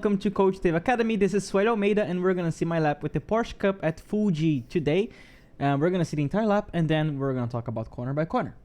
welcome to Coach Dave Academy. This is Suellio Almeida, and we're gonna see my lap with the Porsche Cup at Fuji today. We're gonna see the entire lap, and then we're gonna talk about corner by corner.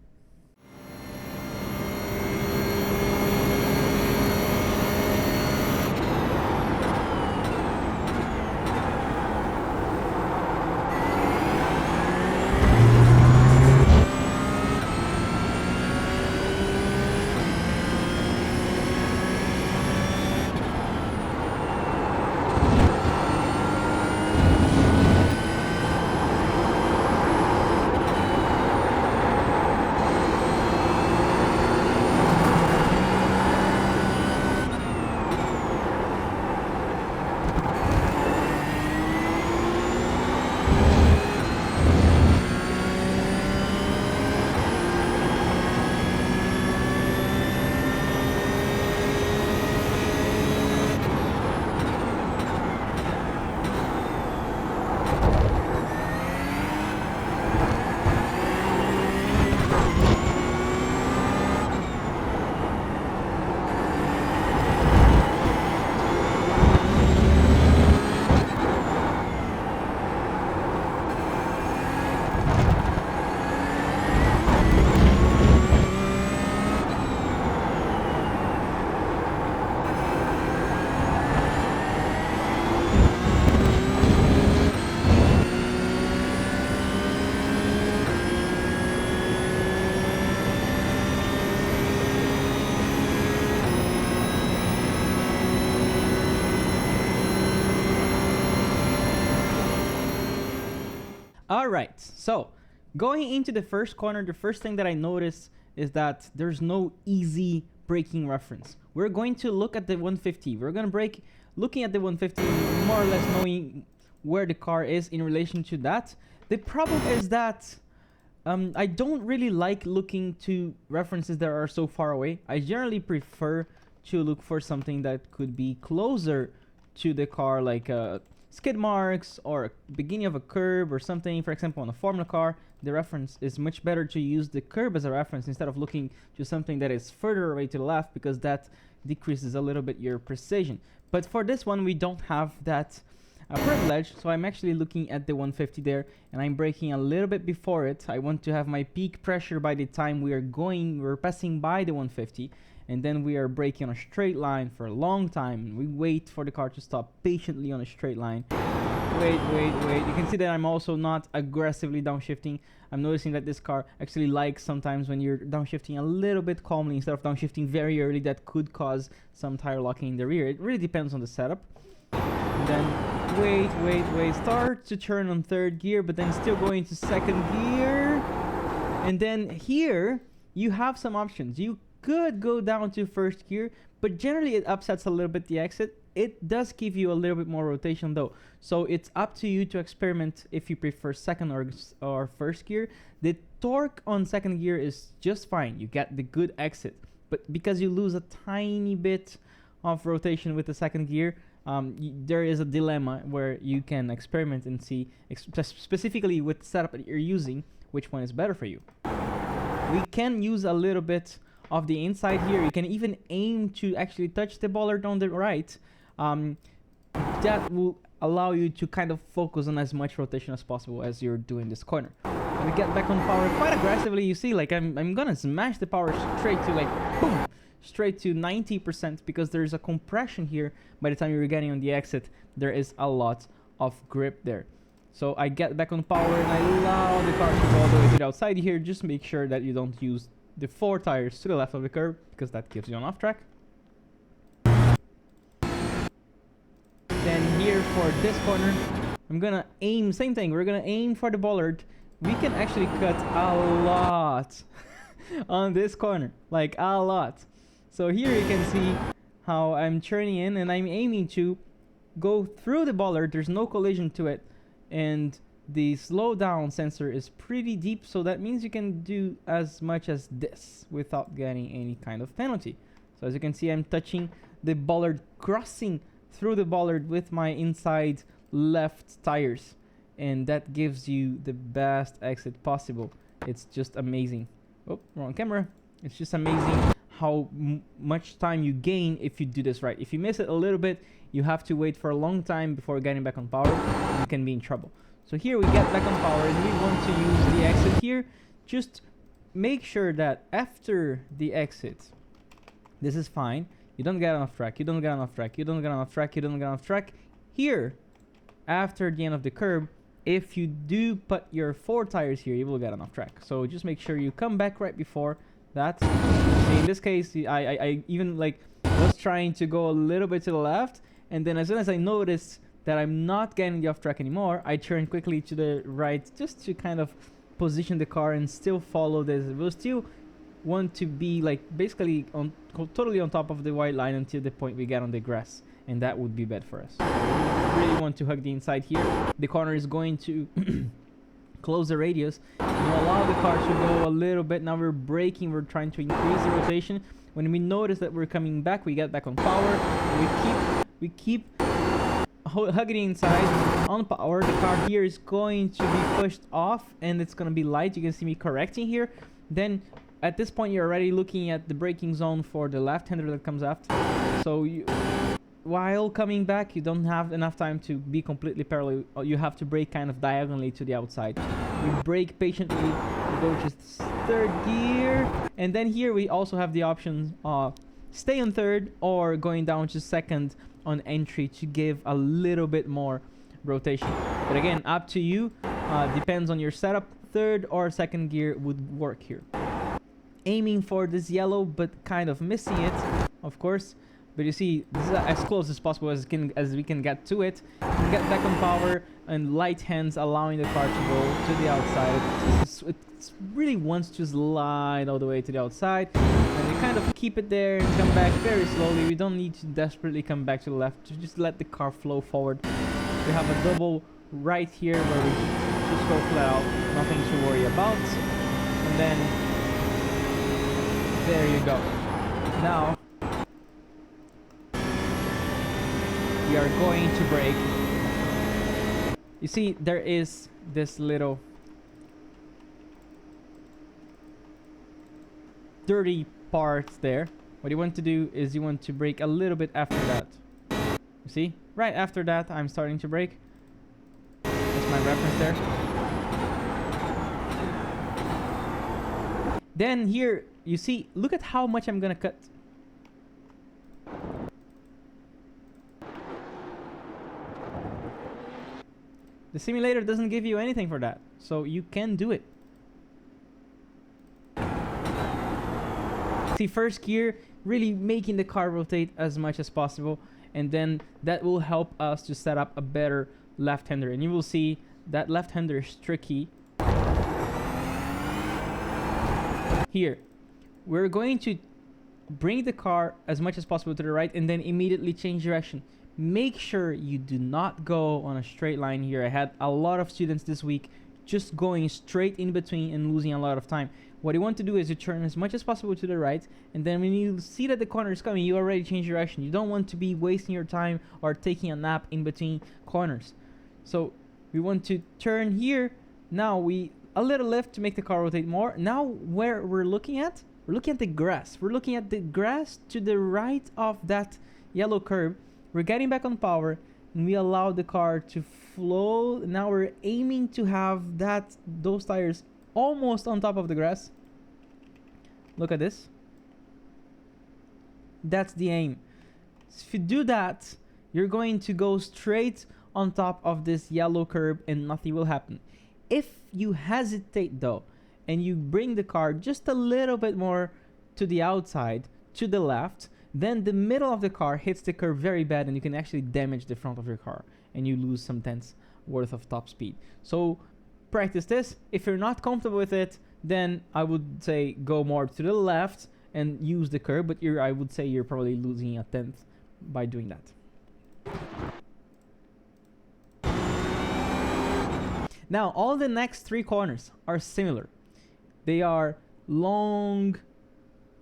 Alright, so going into the first corner, the first thing that I noticed is that there's no easy braking reference. We're going to look at the 150. We're going to brake looking at the 150, more or less knowing where the car is in relation to that. The problem is that I don't really like looking to references that are so far away. I generally prefer to look for something that could be closer to the car, like skid marks or beginning of a curb or something. For example, on a Formula car, the reference is much better to use the curb as a reference instead of looking to something that is further away to the left, because that decreases a little bit your precision. But for this one, we don't have that privilege, so I'm actually looking at the 150 there, and I'm braking a little bit before it. I want to have my peak pressure by the time we're passing by the 150, and then we are braking on a straight line for a long time, and we wait for the car to stop patiently on a straight line. Wait. You can see that I'm also not aggressively downshifting. I'm noticing that this car actually likes sometimes when you're downshifting a little bit calmly instead of downshifting very early. That could cause some tire locking in the rear. It really depends on the setup. And then wait. Start to turn on third gear, but then still going to second gear. And then here you have some options. You could go down to first gear, but generally it upsets a little bit the exit. It does give you a little bit more rotation though, so it's up to you to experiment if you prefer second or first gear. The torque on second gear is just fine. You get the good exit, but because you lose a tiny bit of rotation with the second gear, there is a dilemma where you can experiment and see specifically with the setup that you're using which one is better for you. We can use a little bit of the inside here. You can even aim to actually touch the bollard on the right. That will allow you to kind of focus on as much rotation as possible as you're doing this corner. And we get back on power quite aggressively. You see, like I'm gonna smash the power straight to like boom, straight to 90%, because there's a compression here. By the time you're getting on the exit, there is a lot of grip there. So I get back on power and I allow the car to go all the way to the outside here. Just make sure that you don't use the 4 tires to the left of the curb, because that gives you an off track. Then here for this corner, I'm gonna aim, same thing, we're gonna aim for the bollard. We can actually cut a lot on this corner, like a lot. So here you can see how I'm turning in and I'm aiming to go through the bollard. There's no collision to it, and the slow down sensor is pretty deep, so that means you can do as much as this without getting any kind of penalty. So as you can see, I'm touching the bollard, crossing through the bollard with my inside left tires, and that gives you the best exit possible. It's just amazing. Oh, wrong camera. It's just amazing how much time you gain if you do this right. If you miss it a little bit, you have to wait for a long time before getting back on power, and you can be in trouble. So here we get back on power, and we want to use the exit here. Just make sure that after the exit, this is fine. You don't get off track, you don't get off track, you don't get off track, you don't get off track. Here, after the end of the curb, if you do put your 4 tires here, you will get off track. So just make sure you come back right before that. In this case, I even like was trying to go a little bit to the left, and then as soon as I noticed that I'm not getting the off track anymore, I turned quickly to the right just to kind of position the car and still follow this. We'll still want to be like basically on totally on top of the white line until the point we get on the grass, and that would be bad for us. We really want to hug the inside here. The corner is going to close the radius and allow the car to go a little bit. Now we're braking, we're trying to increase the rotation. When we notice that we're coming back, we get back on power. We keep hugging inside on power. The car here is going to be pushed off, and it's going to be light. You can see me correcting here. Then at this point, you're already looking at the braking zone for the left-hander that comes after. So while coming back, you don't have enough time to be completely parallel. You have to brake kind of diagonally to the outside. We brake patiently. We go to third gear. And then here we also have the option stay on third or going down to second on entry to give a little bit more rotation. But again, up to you. Depends on your setup. Third or second gear would work here. Aiming for this yellow, but kind of missing it, of course. But you see, this is as close as possible as we can get to it. We get back on power and light hands, allowing the car to go to the outside. It really wants to slide all the way to the outside, and we kind of keep it there and come back very slowly. We don't need to desperately come back to the left. Just let the car flow forward. We have a double right here where we just go flat out, nothing to worry about. And then there you go. Now we are going to brake. You see, there is this little dirty part there. What you want to do is you want to brake a little bit after that. You see, right after that, I'm starting to brake. That's my reference there. Then here, you see, look at how much I'm gonna cut. The simulator doesn't give you anything for that, so you can do it. See, first gear, really making the car rotate as much as possible, and then that will help us to set up a better left-hander. And you will see that left-hander is tricky. Here, we're going to bring the car as much as possible to the right and then immediately change direction. Make sure you do not go on a straight line here. I had a lot of students this week just going straight in between and losing a lot of time. What you want to do is you turn as much as possible to the right, and then when you see that the corner is coming, you already change direction. You don't want to be wasting your time or taking a nap in between corners. So we want to turn here. Now a little left to make the car rotate more. Now where we're looking at the grass. We're looking at the grass to the right of that yellow curb. We're getting back on power, and we allow the car to flow. Now we're aiming to have those tires almost on top of the grass. Look at this. That's the aim. So if you do that, you're going to go straight on top of this yellow curb and nothing will happen. If you hesitate though, and you bring the car just a little bit more to the outside, to the left, then the middle of the car hits the curb very bad, and you can actually damage the front of your car, and you lose some tenths worth of top speed. So practice this. If you're not comfortable with it, then I would say go more to the left and use the curb, but I would say you're probably losing a tenth by doing that. Now, all the next 3 corners are similar. They are long.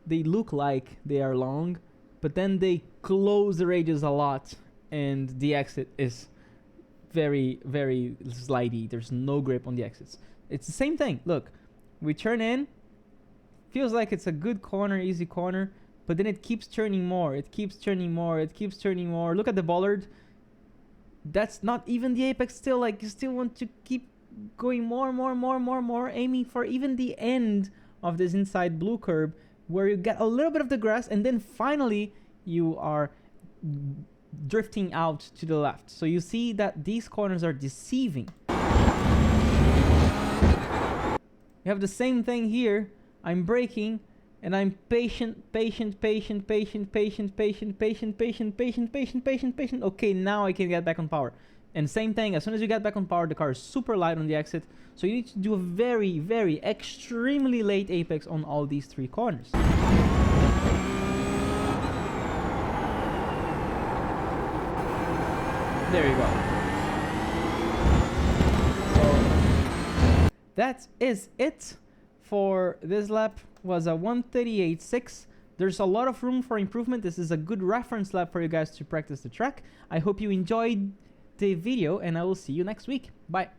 They look like they are long, but then they close the radius a lot, and the exit is very, very slidey. There's no grip on the exits. It's the same thing. Look, we turn in. Feels like it's a good corner, easy corner, but then it keeps turning more. It keeps turning more. It keeps turning more. Look at the bollard. That's not even the apex still. Like, you still want to keep going more, aiming for even the end of this inside blue curb where you get a little bit of the grass, and then finally you are drifting out to the left. So you see that these corners are deceiving. You have the same thing here. I'm braking and I'm patient. Okay, now I can get back on power. And same thing, as soon as you get back on power, the car is super light on the exit. So you need to do a very, very extremely late apex on all these 3 corners. There you go. So that is it for this lap. Was a 1:38.6. There's a lot of room for improvement. This is a good reference lap for you guys to practice the track. I hope you enjoyed the video, and I will see you next week. Bye.